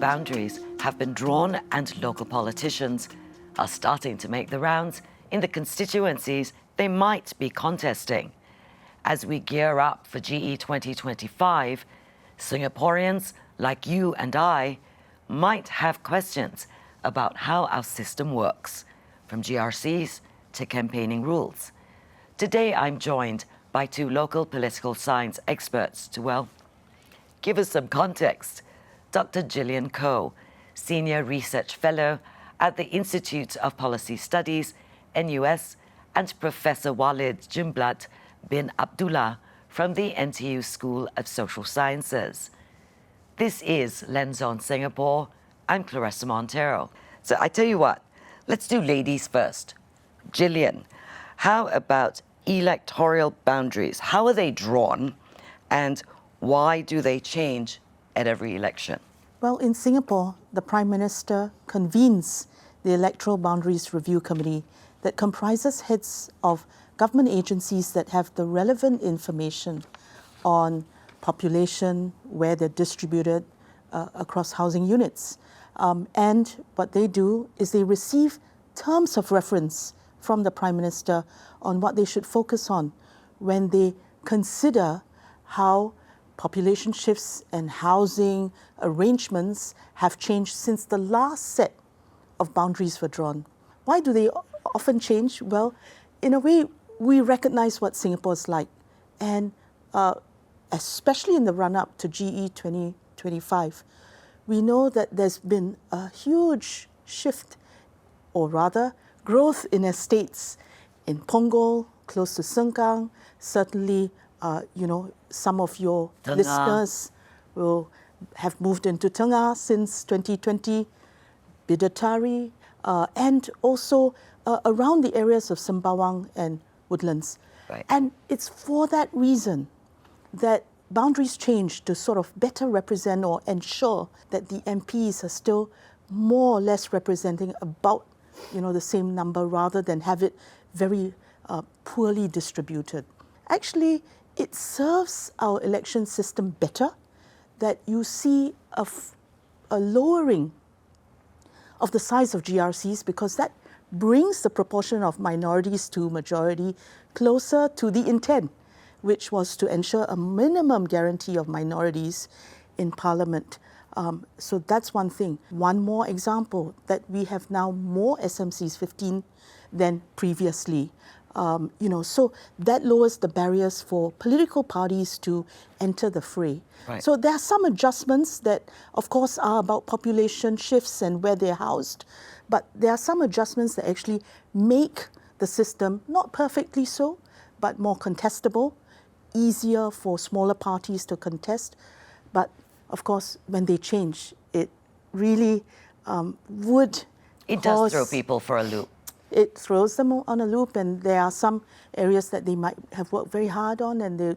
boundaries have been drawn and local politicians are starting to make the rounds in the constituencies they might be contesting. As we gear up for GE2025, Singaporeans like you and I might have questions about how our system works, from GRCs to campaigning rules. Today I'm joined by two local political science experts to, well, give us some context. Dr. Gillian Koh, Senior Research Fellow at the Institute of Policy Studies, NUS, and Professor Walid Jumblatt bin Abdullah from the NTU School of Social Sciences. This is Lens on Singapore. I'm Claressa Monteiro. So I tell you what, let's do ladies first. Gillian, how about electoral boundaries? How are they drawn and why do they change at every election? Well, in Singapore, the Prime Minister convenes the Electoral Boundaries Review Committee that comprises heads of government agencies that have the relevant information on population, where they're distributed across housing units. And what they do is they receive terms of reference from the Prime Minister on what they should focus on when they consider how population shifts and housing arrangements have changed since the last set of boundaries were drawn. Why do they often change? Well, in a way, we recognize what Singapore is like, and especially in the run-up to GE2025, we know that there's been a huge shift, or rather, growth in estates in Punggol, close to Sengkang. Certainly, some of your Tengah listeners will have moved into Tengah since 2020, Bidadari, and also around the areas of Sembawang and Woodlands. Right. And it's for that reason that boundaries change to sort of better represent or ensure that the MPs are still more or less representing about the same number rather than have it very poorly distributed. Actually, it serves our election system better that you see a lowering of the size of GRCs, because that brings the proportion of minorities to majority closer to the intent, which was to ensure a minimum guarantee of minorities in Parliament. So that's one thing. One more example, that we have now more SMCs, 15, than previously. So that lowers the barriers for political parties to enter the fray. Right. So there are some adjustments that, of course, are about population shifts and where they're housed, but there are some adjustments that actually make the system, not perfectly so, but more contestable, easier for smaller parties to contest. But of course, when they change, it really would It cause, does throw people for a loop. It throws them on a loop, and there are some areas that they might have worked very hard on, and they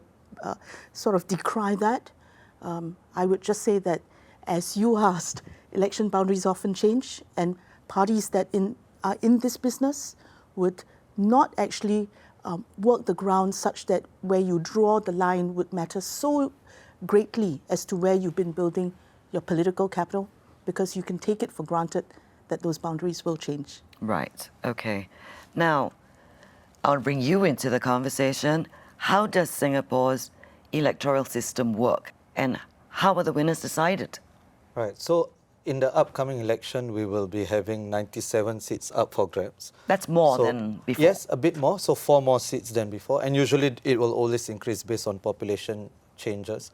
sort of decry that. I would just say that, as you asked, election boundaries often change, and parties that are in this business would not actually work the ground such that where you draw the line would matter so greatly as to where you've been building your political capital, because you can take it for granted that those boundaries will change. Right, okay. Now, I'll bring you into the conversation. How does Singapore's electoral system work, and how are the winners decided? Right, so in the upcoming election, we will be having 97 seats up for grabs. That's more than before. Yes, a bit more, so 4 more seats than before, and usually it will always increase based on population changes.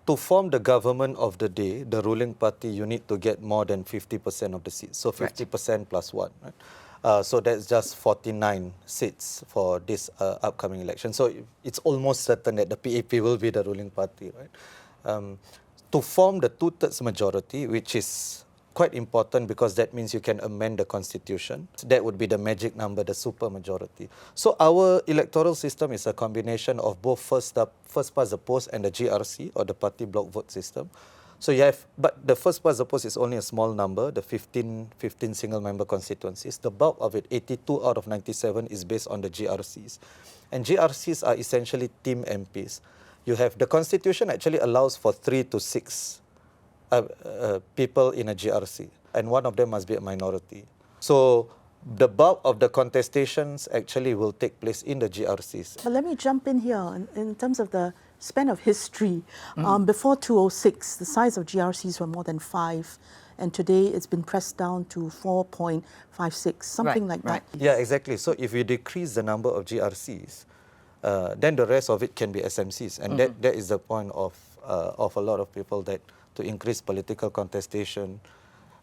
To form the government of the day, the ruling party, you need to get more than 50% of the seats. So 50% plus 1. Right? So that's just 49 seats for this upcoming election. So it's almost certain that the PAP will be the ruling party. Right? To form the 2/3 majority, which is quite important because that means you can amend the constitution. That would be the magic number, the supermajority. So our electoral system is a combination of both first past the post and the GRC, or the party block vote system. So you have, but the first past the post is only a small number, the 15 single member constituencies. The bulk of it, 82 out of 97, is based on the GRCs. And GRCs are essentially team MPs. You have, the constitution actually allows for 3 to 6 people in a GRC, and one of them must be a minority. So the bulk of the contestations actually will take place in the GRCs. But let me jump in here in terms of the span of history. Before 2006, the size of GRCs were more than 5, and today it's been pressed down to 4.56, something like that. Yeah, exactly. So if you decrease the number of GRCs, then the rest of it can be SMCs, and that is the point of a lot of people, that to increase political contestation,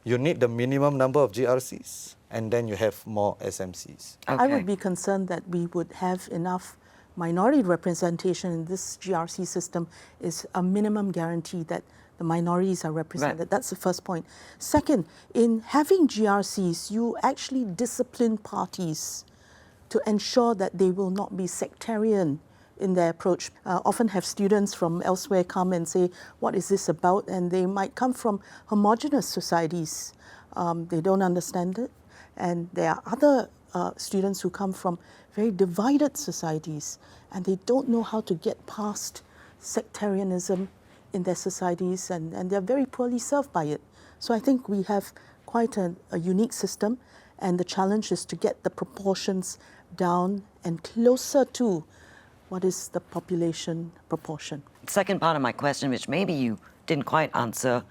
you need the minimum number of GRCs, and then you have more SMCs. I would be concerned that we would have enough minority representation in this GRC system is a minimum guarantee that the minorities are represented. Right. That's the first point. Second, in having GRCs, you actually discipline parties to ensure that they will not be sectarian in their approach. Often have students from elsewhere come and say, what is this about? And they might come from homogenous societies. They don't understand it. And there are other students who come from very divided societies, and they don't know how to get past sectarianism in their societies, and they're very poorly served by it. So I think we have quite a unique system, and the challenge is to get the proportions down and closer to what is the population proportion. Second part of my question, which maybe you didn't quite answer,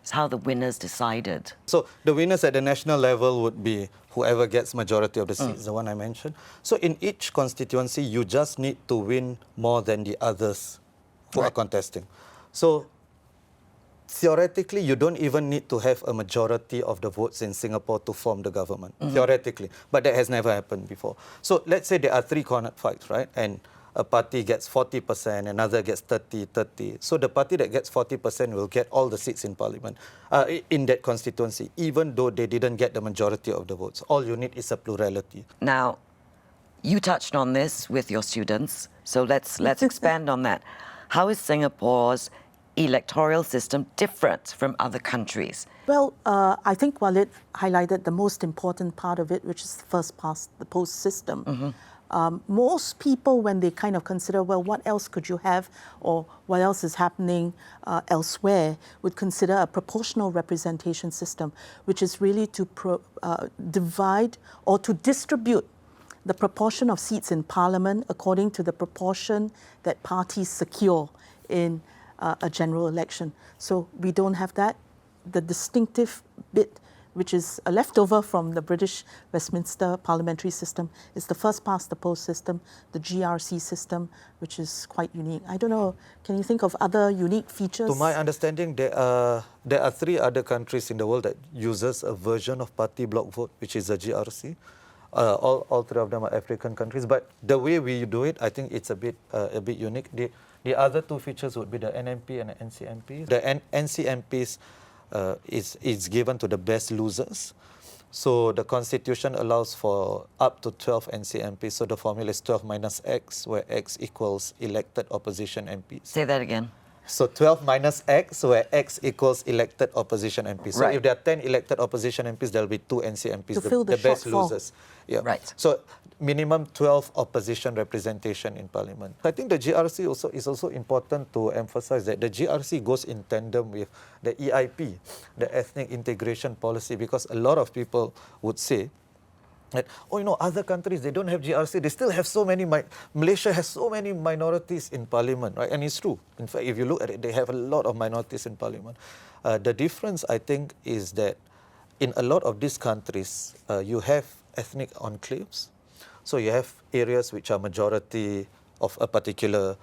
is how the winners decided. So the winners at the national level would be whoever gets majority of the seats, the one I mentioned. So in each constituency, you just need to win more than the others who are contesting. So theoretically, you don't even need to have a majority of the votes in Singapore to form the government, theoretically. But that has never happened before. So let's say there are 3 cornered fights, right? And a party gets 40%, another gets 30. So the party that gets 40% will get all the seats in parliament, in that constituency, even though they didn't get the majority of the votes. All you need is a plurality. Now, you touched on this with your students, so let's expand on that. How is Singapore's electoral system different from other countries? Well, I think Walid highlighted the most important part of it, which is the first past the post system. Most people, when they kind of consider, well, what else could you have, or what else is happening elsewhere, would consider a proportional representation system, which is really to divide or to distribute the proportion of seats in parliament according to the proportion that parties secure in a general election. So we don't have that. The distinctive bit, which is a leftover from the British Westminster parliamentary system, is the first past the post system, the GRC system, which is quite unique. I don't know, can you think of other unique features? To my understanding, there are 3 other countries in the world that uses a version of party block vote, which is a GRC. All 3 of them are African countries, but the way we do it, I think it's a bit unique. The other 2 features would be the NMP and the NCMP. The NCMPs is given to the best losers. So the constitution allows for up to 12 NCMPs. So the formula is 12 minus X, where X equals elected opposition MPs. Say that again. So 12 minus X, where X equals elected opposition MPs. So if there are 10 elected opposition MPs, there will be 2 NCMPs, to fill the best shortfall. losers. Yeah. Right. So minimum 12 opposition representation in parliament. I think the GRC is also important to emphasize that the GRC goes in tandem with the EIP, the ethnic integration policy, because a lot of people would say that, oh, you know, other countries, they don't have GRC, they still have so many, Malaysia has so many minorities in parliament, right? And it's true. In fact, if you look at it, they have a lot of minorities in parliament. The difference, I think, is that in a lot of these countries, you have ethnic enclaves. So you have areas which are majority of a particular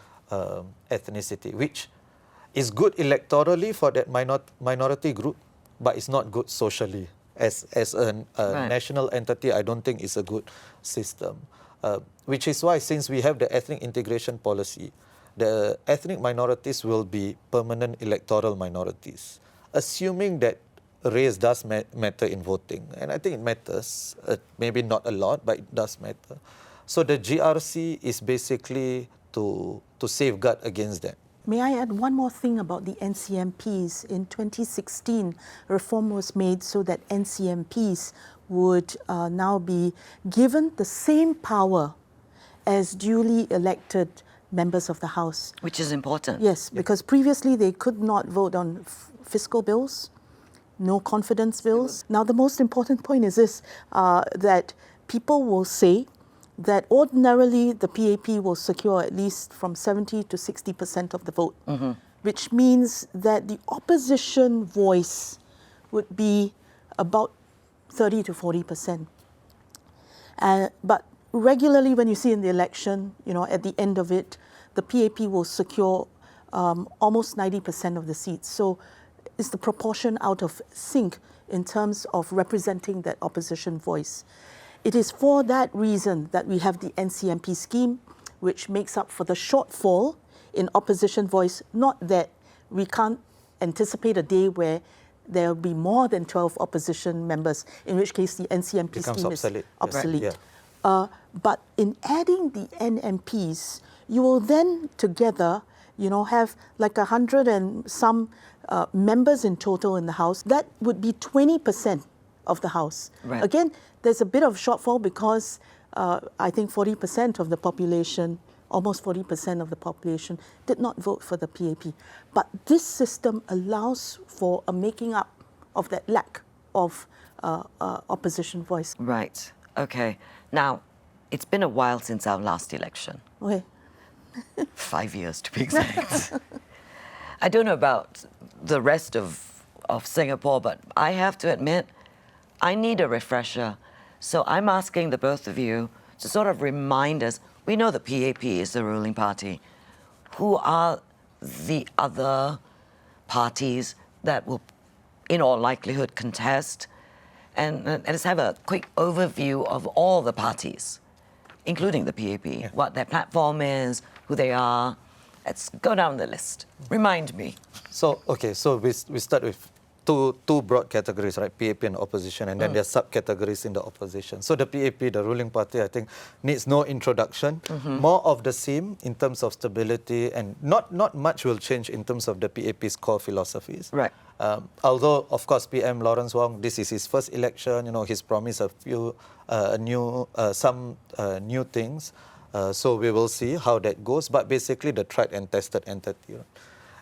ethnicity, which is good electorally for that minority group, but it's not good socially. As a national entity, I don't think it's a good system. Which is why, since we have the ethnic integration policy, the ethnic minorities will be permanent electoral minorities, assuming that race does matter in voting. And I think it matters, maybe not a lot, but it does matter. So the GRC is basically to safeguard against that. May I add one more thing about the NCMPs? In 2016, reform was made so that NCMPs would now be given the same power as duly elected members of the House. Which is important. Yes, because previously they could not vote on fiscal bills, no confidence bills. Now, the most important point is this, that people will say that ordinarily the PAP will secure at least from 70 to 60% of the vote, which means that the opposition voice would be about 30 to 40%. But regularly when you see in the election, at the end of it, the PAP will secure almost 90% of the seats. So it's the proportion out of sync in terms of representing that opposition voice. It is for that reason that we have the NCMP scheme, which makes up for the shortfall in opposition voice, not that we can't anticipate a day where there will be more than 12 opposition members, in which case the NCMP scheme obsolete. is obsolete. Right. Yeah. But in adding the NMPs, you will then together, have like 100 and some members in total in the House. That would be 20% of the House. Right. Again, there's a bit of shortfall because I think 40% of the population, almost 40% of the population, did not vote for the PAP. But this system allows for a making up of that lack of opposition voice. Right. Okay. Now, it's been a while since our last election. Okay. 5 years to be exact. I don't know about the rest of Singapore, but I have to admit, I need a refresher. So I'm asking the both of you to sort of remind us, we know the PAP is the ruling party. Who are the other parties that will, in all likelihood, contest? And let's have a quick overview of all the parties, including the PAP, what their platform is, who they are. Let's go down the list. Remind me. So we start with two broad categories, right? PAP and opposition, and then there are subcategories in the opposition. So the PAP, the ruling party, I think needs no introduction. More of the same in terms of stability, and not much will change in terms of the PAP's core philosophies. Right. Although, of course, PM Lawrence Wong, this is his first election. He's promised some new things. So we will see how that goes. But basically, the tried and tested entity.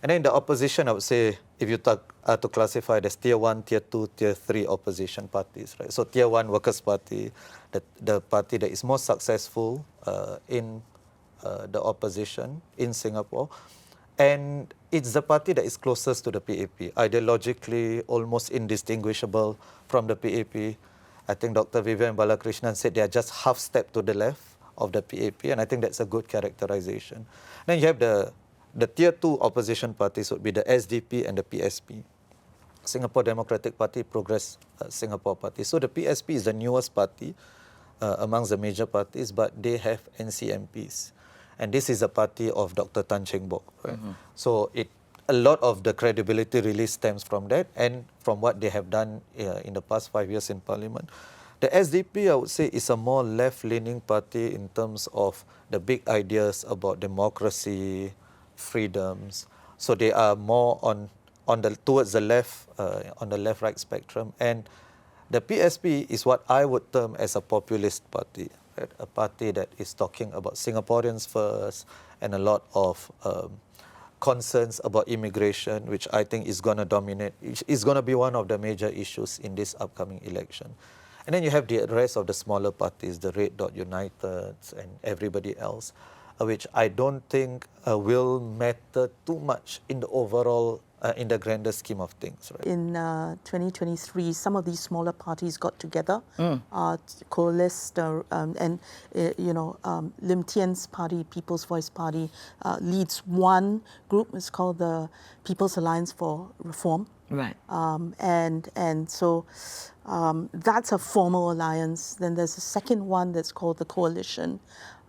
And then the opposition, I would say, if you are to classify, there's Tier 1, Tier 2, Tier 3 opposition parties, right? So Tier 1, Workers' Party, the party that is most successful in the opposition in Singapore. And it's the party that is closest to the PAP, ideologically almost indistinguishable from the PAP. I think Dr. Vivian Balakrishnan said they are just half step to the left of the PAP, and I think that's a good characterization. Then you have the Tier 2 opposition parties would be the SDP and the PSP, Singapore Democratic Party, Progress Singapore Party. So the PSP is the newest party amongst the major parties, but they have NCMPs. And this is a party of Dr. Tan Cheng Bock. Right? So a lot of the credibility really stems from that and from what they have done in the past 5 years in Parliament. The SDP, I would say, is a more left-leaning party in terms of the big ideas about democracy, freedoms. So they are more towards the left, on the left-right spectrum. And the PSP is what I would term as a populist party, right? A party that is talking about Singaporeans first and a lot of concerns about immigration, which I think is going to dominate, is going to be one of the major issues in this upcoming election. And then you have the rest of the smaller parties, the Red Dot United and everybody else, which I don't think will matter too much in the overall, in the grander scheme of things. Right? In 2023, some of these smaller parties got together, coalesced, and Lim Tian's party, People's Voice Party, leads one group. It's called the People's Alliance for Reform. Right. And so that's a formal alliance. Then there's a second one that's called the Coalition,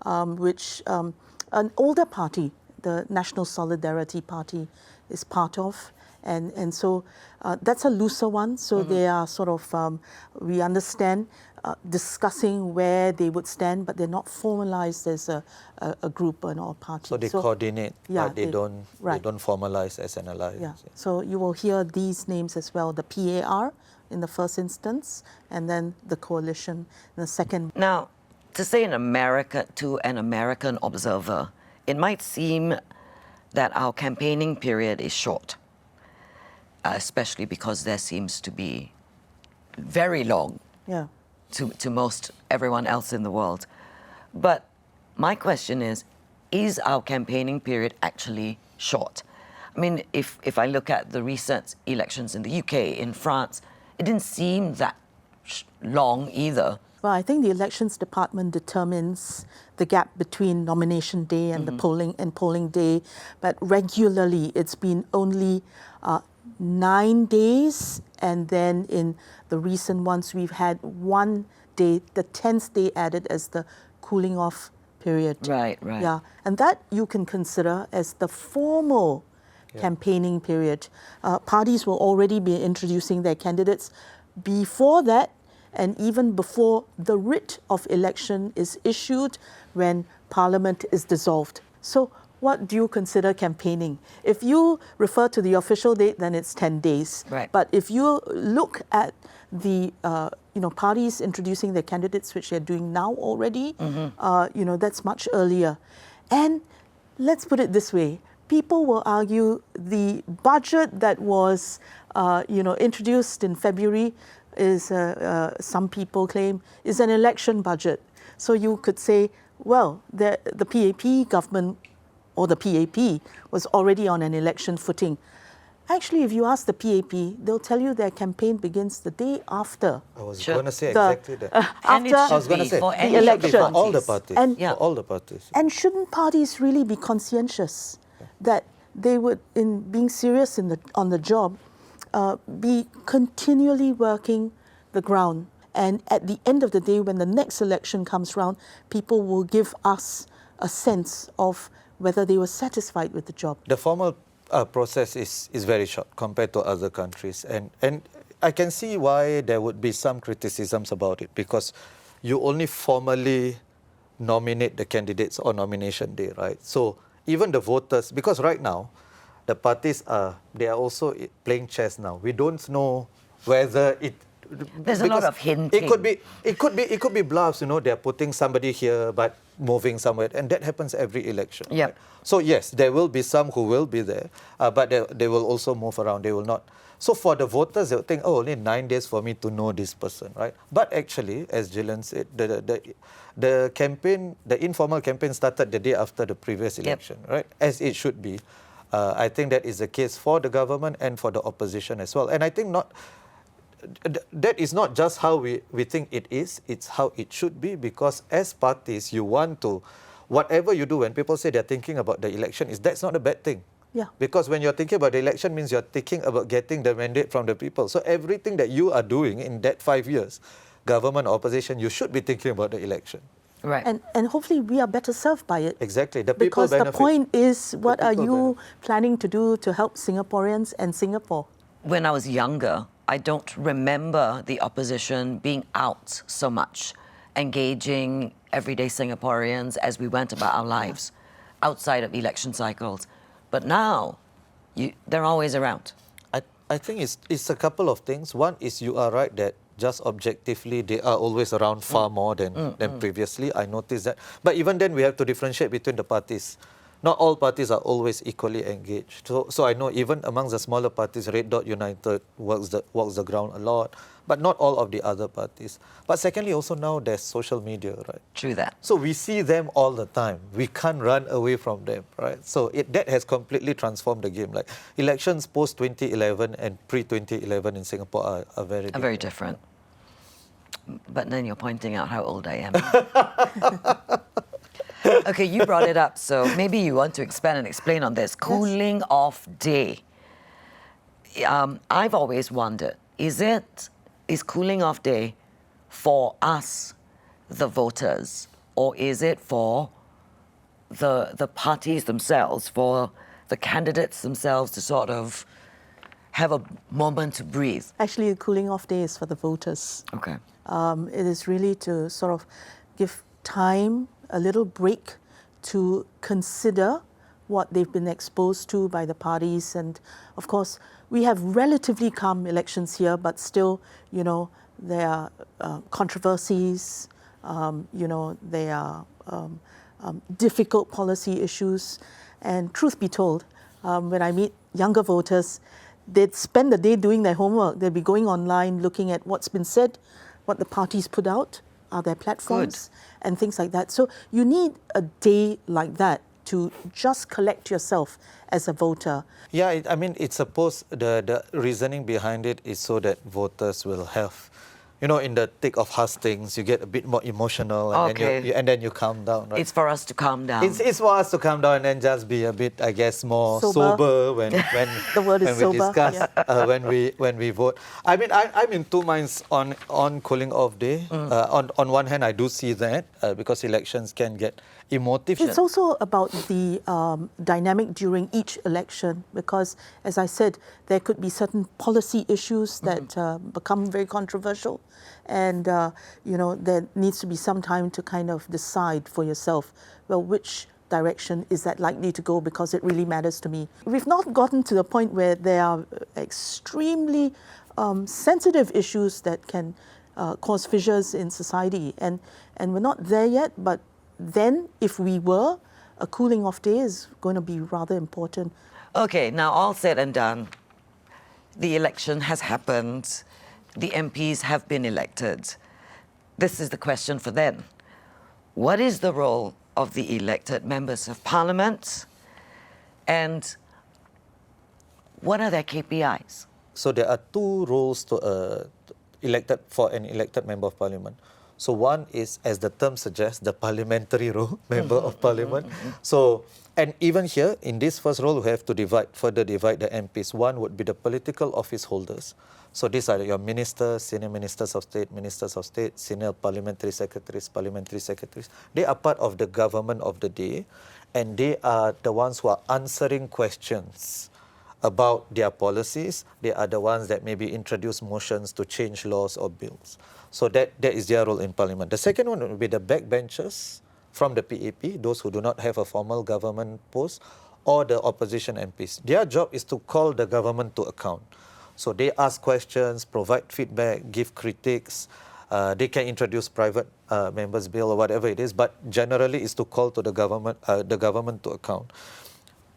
which an older party, the National Solidarity Party, is part of. And so that's a looser one. So they are sort of, we understand, discussing where they would stand, but they're not formalized as a group or a party. So they coordinate, but they don't formalize as an alliance. Yeah. So you will hear these names as well, the PAR in the first instance, and then the Coalition in the second. Now, to say to an American observer, it might seem that our campaigning period is short. especially because there seems to be very long Yeah. to most everyone else in the world. But my question is our campaigning period actually short? I mean, if I look at the recent elections in the UK, in France, it didn't seem that long either. Well, I think the elections department determines the gap between nomination day and the polling day, but regularly it's been only 9 days, and then in the recent ones we've had 1 day, the 10th day added as the cooling off period. Right. Yeah, and that you can consider as the formal campaigning period. Parties will already be introducing their candidates before that, and even before the writ of election is issued when Parliament is dissolved. So what do you consider campaigning? If you refer to the official date, then it's 10 days. Right. But if you look at the parties introducing their candidates, which they're doing now already, that's much earlier. And let's put it this way. People will argue the budget that was introduced in February is, some people claim, is an election budget. So you could say, well, the PAP government or the PAP was already on an election footing. Actually, if you ask the PAP, they'll tell you their campaign begins the day after. I was Sure. going to say exactly that. And it after should I was going to be say, for it any should election. be for all the parties. parties. And- Yeah. For all the parties. And shouldn't parties really be conscientious that they would, in being serious on the job, be continually working the ground? And at the end of the day, when the next election comes round, people will give us a sense of whether they were satisfied with the job. The formal process is very short compared to other countries. And I can see why there would be some criticisms about it, because you only formally nominate the candidates on nomination day, right? So even the voters, because right now, the parties they are also playing chess now. We don't know whether it... There's a lot of hinting. It could be bluffs, they're putting somebody here but moving somewhere, and that happens every election. Yep. Right? So yes, there will be some who will be there, but they will also move around. They will not. So for the voters, they'll think, only 9 days for me to know this person, right? But actually, as Gillian said, the campaign, the informal campaign started the day after the previous election, right? As it should be. I think that is the case for the government and for the opposition as well. And I think that is not just how we think it is, it's how it should be, because as parties, you want to, whatever you do, when people say they're thinking about the election, that's not a bad thing. Yeah. Because when you're thinking about the election means you're thinking about getting the mandate from the people. So everything that you are doing in that 5 years, government or opposition, you should be thinking about the election. Right. And hopefully we are better served by it. Exactly. The people Because benefit. the point is, what are people you planning to do to help Singaporeans and Singapore? When I was younger, I don't remember the opposition being out so much, engaging everyday Singaporeans as we went about our lives outside of election cycles. But now, they're always around. I think it's a couple of things. One is you are right that just objectively they are always around far more than previously. I noticed that. But even then, we have to differentiate between the parties. Not all parties are always equally engaged. So I know even amongst the smaller parties, Red Dot United walks the ground a lot, but not all of the other parties. But secondly, also now there's social media, right? True that. So we see them all the time. We can't run away from them, right? So that has completely transformed the game. Like elections post 2011 and pre 2011 in Singapore are very different. Very different. But then you're pointing out how old I am. Okay, you brought it up, so maybe you want to expand and explain on this. Cooling off day. I've always wondered, is cooling off day for us, the voters, or is it for the parties themselves, for the candidates themselves to sort of have a moment to breathe? Actually, the cooling off day is for the voters. Okay. It is really to sort of give time, a little break, to consider what they've been exposed to by the parties. And of course, we have relatively calm elections here, but still, there are controversies, there are difficult policy issues. And truth be told, when I meet younger voters, they'd spend the day doing their homework. They'd be going online, looking at what's been said, what the parties put out, their platforms, and things like that. So you need a day like that to just collect yourself as a voter. Yeah, I mean, it's supposed, the reasoning behind it is so that voters will have, you know, in the thick of hustings, you get a bit more emotional, and then you calm down, right? It's for us to calm down. It's for us to calm down and then just be a bit, I guess, more sober when the word is when we sober, discuss, yeah. when we vote. I mean, I'm in two minds on cooling off day. On one hand, I do see that because elections can get emotive. It's also about the dynamic during each election because, as I said, there could be certain policy issues that become very controversial, and you know, there needs to be some time to kind of decide for yourself, well, which direction is that likely to go because it really matters to me. We've not gotten to the point where there are extremely sensitive issues that can cause fissures in society, and we're not there yet, but then, if we were, a cooling off day is going to be rather important. Okay, now all said and done, the election has happened, the MPs have been elected. This is the question for then. What is the role of the elected members of Parliament, and what are their KPIs? So there are two roles for an elected member of Parliament. So one is, as the term suggests, the parliamentary role, member of Parliament. So, and even here, in this first role, we have to further divide the MPs. One would be the political office holders. So these are your ministers, senior ministers of state, senior parliamentary secretaries. They are part of the government of the day, and they are the ones who are answering questions about their policies. They are the ones that maybe introduce motions to change laws or bills. So that is their role in Parliament. The second one would be the backbenchers from the PAP, those who do not have a formal government post, or the opposition MPs. Their job is to call the government to account. So they ask questions, provide feedback, give critiques. They can introduce private members' bill or whatever it is, but generally is to call to the government to account.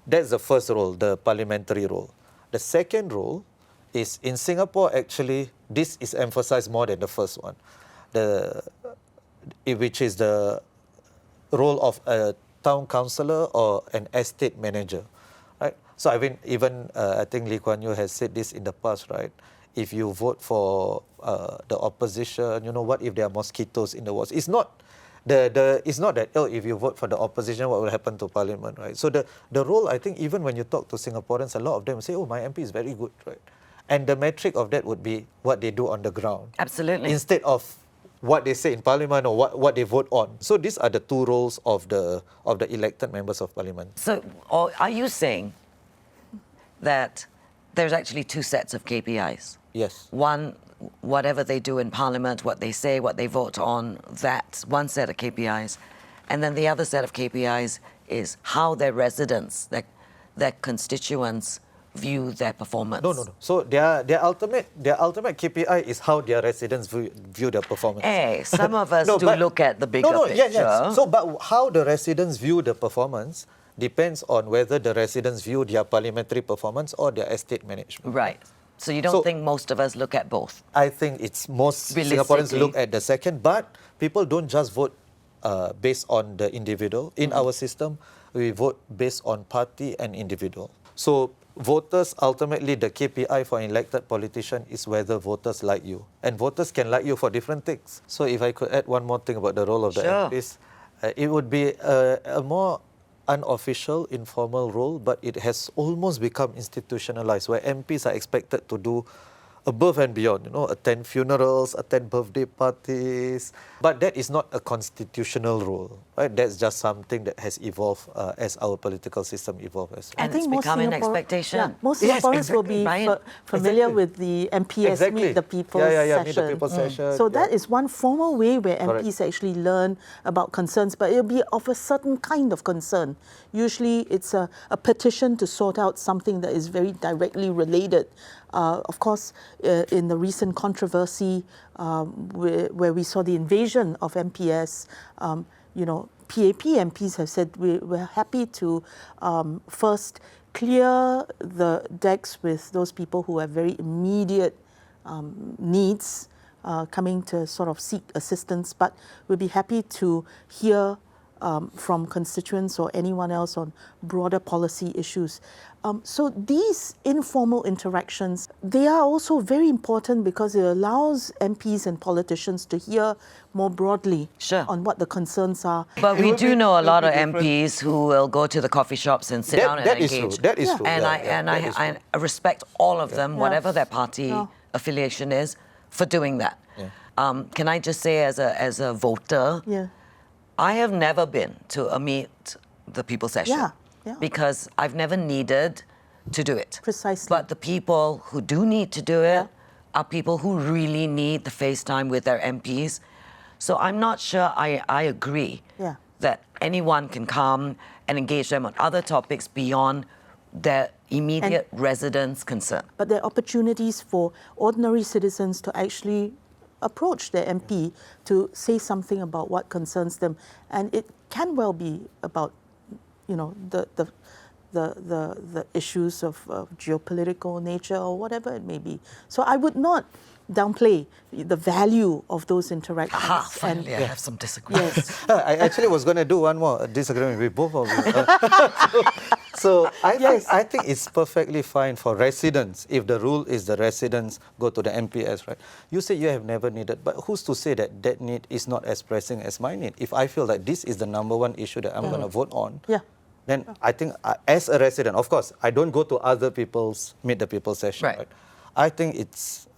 That's the first role, the parliamentary role. The second role is, in Singapore, actually, this is emphasized more than the first one, which is the role of a town councillor or an estate manager, right? So I mean, even I think Lee Kuan Yew has said this in the past, right? If you vote for the opposition, you know, what if there are mosquitoes in the walls? It's not it's not that, oh, if you vote for the opposition, what will happen to Parliament, right? So the role, I think, even when you talk to Singaporeans, a lot of them say, oh, my MP is very good, right? And the metric of that would be what they do on the ground. Absolutely. Instead of what they say in Parliament or what they vote on. So these are the two roles of the elected members of Parliament. So are you saying that there's actually two sets of KPIs? Yes. One, whatever they do in Parliament, what they say, what they vote on, that's one set of KPIs. And then the other set of KPIs is how their residents, their constituents, view their performance. No. So their ultimate KPI is how their residents view their performance. Hey, some of us look at the bigger picture. Yes. So, but how the residents view the performance depends on whether the residents view their parliamentary performance or their estate management. Right. So you don't think most of us look at both? I think it's most Singaporeans look at the second, but people don't just vote based on the individual. In our system, we vote based on party and individual. So voters, ultimately, the KPI for an elected politician is whether voters like you. And voters can like you for different things. So if I could add one more thing about the role of the MPs, it would be a more unofficial, informal role, but it has almost become institutionalized, where MPs are expected to do above and beyond, you know, attend funerals, attend birthday parties. But that is not a constitutional role, right? That's just something that has evolved as our political system evolved as well. And it's becoming an expectation. Yeah, most Singaporeans will be familiar with the MPS Meet the People session. Meet the People session. So that is one formal way where MPs actually learn about concerns, but it'll be of a certain kind of concern. Usually it's a petition to sort out something that is very directly related. Of course, in the recent controversy where we saw the invasion of MPS, you know, PAP MPs have said we're happy to first clear the decks with those people who have very immediate needs coming to sort of seek assistance, but we'll be happy to hear from constituents or anyone else on broader policy issues. So these informal interactions, they are also very important because it allows MPs and politicians to hear more broadly on what the concerns are. But we do know a lot of MPs who will go to the coffee shops and sit down and engage. That is true. That is true. And I respect all of them, whatever their party affiliation is, for doing that. Can I just say, as a voter, I have never been to a Meet the People session because I've never needed to do it. Precisely. But the people who do need to do it are people who really need the face time with their MPs. So I'm not sure I agree that anyone can come and engage them on other topics beyond their immediate residents' concern. But there are opportunities for ordinary citizens to actually approach their MP to say something about what concerns them, and it can well be about, the issues of geopolitical nature or whatever it may be. So I would not downplay the value of those interactions. Finally, I have some disagreements. Yes. I actually was going to do one more disagreement with both of you. So I think it's perfectly fine for residents, if the rule is the residents go to the MPS, right? You say you have never needed, but who's to say that that need is not as pressing as my need? If I feel that this is the number one issue that I'm going to vote on, then I think as a resident, of course, I don't go to other people's Meet the People session, right? I think it's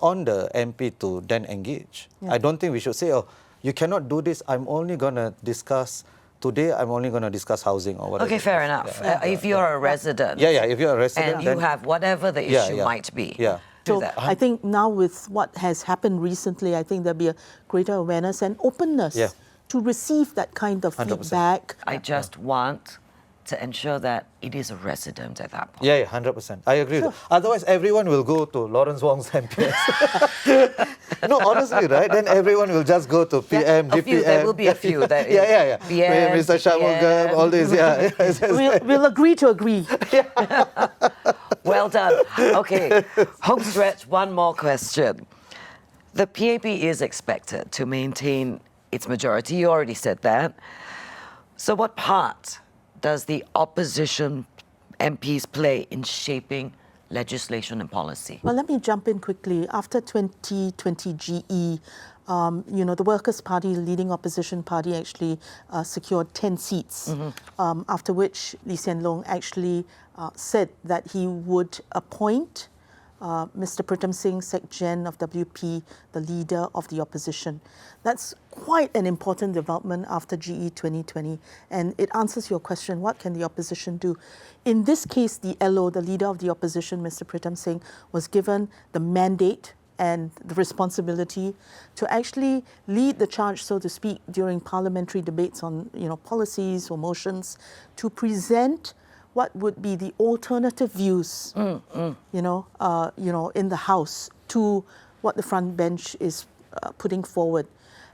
on the MP to then engage. I don't think we should say, oh, you cannot do this. I'm only going to discuss housing or whatever. Okay, fair enough. If you're a resident. If you're a resident. And you have whatever the issue might be. So I think now with what has happened recently, I think there'll be a greater awareness and openness to receive that kind of 100%. Feedback. I just want to ensure that it is a resident at that point. 100%. I agree. Sure. Otherwise, everyone will go to Lawrence Wong's MPS. No, honestly, right? Then everyone will just go to PM, DPM. There will be a few. That PM, Mr. Shamugam, all this. We'll agree to agree. Well done. Okay, home stretch, one more question. The PAP is expected to maintain its majority. You already said that. So what part does the opposition MPs play in shaping legislation and policy? Well, let me jump in quickly. After 2020 GE, the Workers' Party, leading opposition party, actually secured 10 seats, after which Lee Hsien Loong actually said that he would appoint Mr. Pritam Singh, Sec Gen of WP, the leader of the opposition. That's quite an important development after GE2020, and it answers your question, what can the opposition do? In this case, the LO, the leader of the opposition, Mr. Pritam Singh, was given the mandate and the responsibility to actually lead the charge, so to speak, during parliamentary debates on policies or motions, to present what would be the alternative views, in the House to what the front bench is putting forward.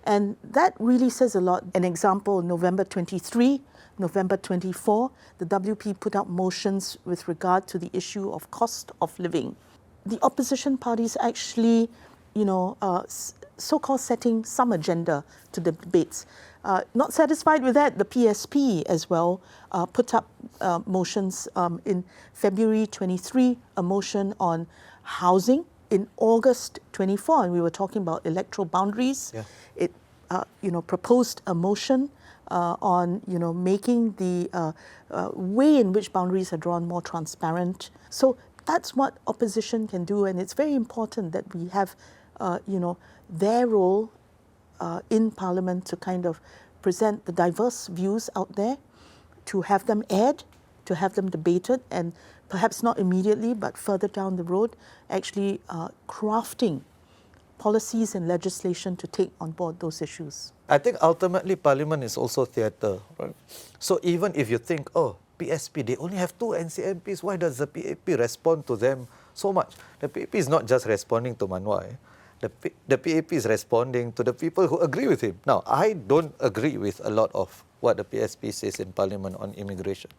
And that really says a lot. An example, November 23, November 24, the WP put out motions with regard to the issue of cost of living. The opposition parties actually, so-called setting some agenda to the debates. Not satisfied with that, the PSP as well put up motions in February 23, a motion on housing. In August 24, and we were talking about electoral boundaries, it proposed a motion on making the way in which boundaries are drawn more transparent. So that's what opposition can do, and it's very important that we have their role in Parliament to kind of present the diverse views out there, to have them aired, to have them debated, and perhaps not immediately, but further down the road, actually crafting policies and legislation to take on board those issues. I think ultimately Parliament is also theatre, right? So even if you think, oh, PSP, they only have 2 NCMPs, why does the PAP respond to them so much? The PAP is not just responding to Manwai. The PAP is responding to the people who agree with him. Now, I don't agree with a lot of what the PSP says in Parliament on immigration.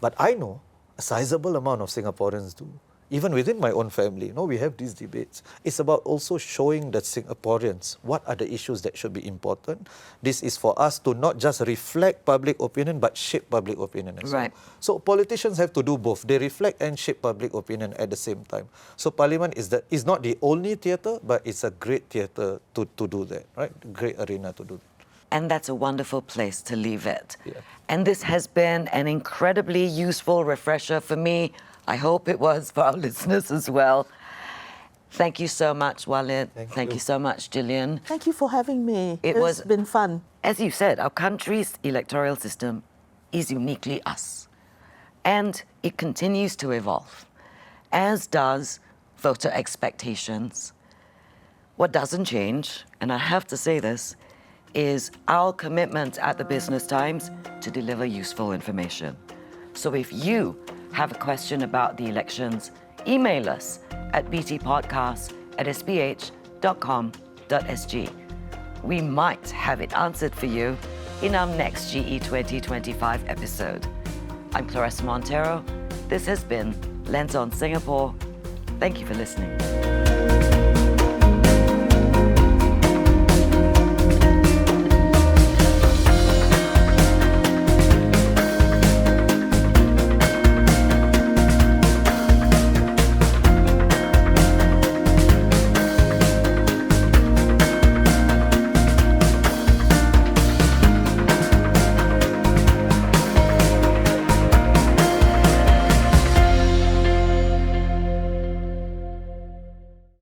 But I know a sizable amount of Singaporeans do. Even within my own family, we have these debates. It's about also showing the Singaporeans what are the issues that should be important. This is for us to not just reflect public opinion, but shape public opinion as well. So politicians have to do both. They reflect and shape public opinion at the same time. So Parliament is not the only theatre, but it's a great theatre to do that, right? Great arena to do that. And that's a wonderful place to leave it. Yeah. And this has been an incredibly useful refresher for me. I hope it was for our listeners as well. Thank you so much, Walid. Thank you so much, Gillian. Thank you for having me. It's been fun. As you said, our country's electoral system is uniquely us. And it continues to evolve, as does voter expectations. What doesn't change, and I have to say this, is our commitment at the Business Times to deliver useful information. So if you have a question about the elections, email us at btpodcast@sph.com.sg. We might have it answered for you in our next GE2025 episode. I'm Claressa Monteiro. This has been Lens on Singapore. Thank you for listening.